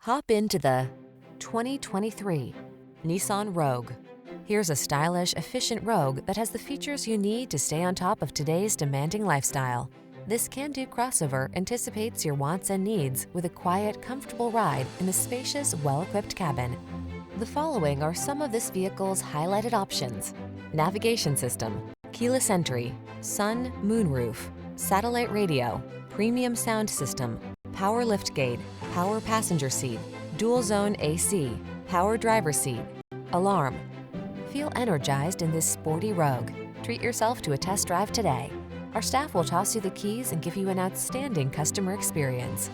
Hop into the 2023 Nissan Rogue. Here's a stylish, efficient Rogue that has the features you need to stay on top of today's demanding lifestyle. This can-do crossover anticipates your wants and needs with a quiet, comfortable ride in a spacious, well-equipped cabin. The following are some of this vehicle's highlighted options: navigation system, keyless entry, sun, moonroof, satellite radio, premium sound system, power liftgate, power passenger seat, dual zone AC, power driver seat, alarm. Feel energized in this sporty Rogue. Treat yourself to a test drive today. Our staff will toss you the keys and give you an outstanding customer experience.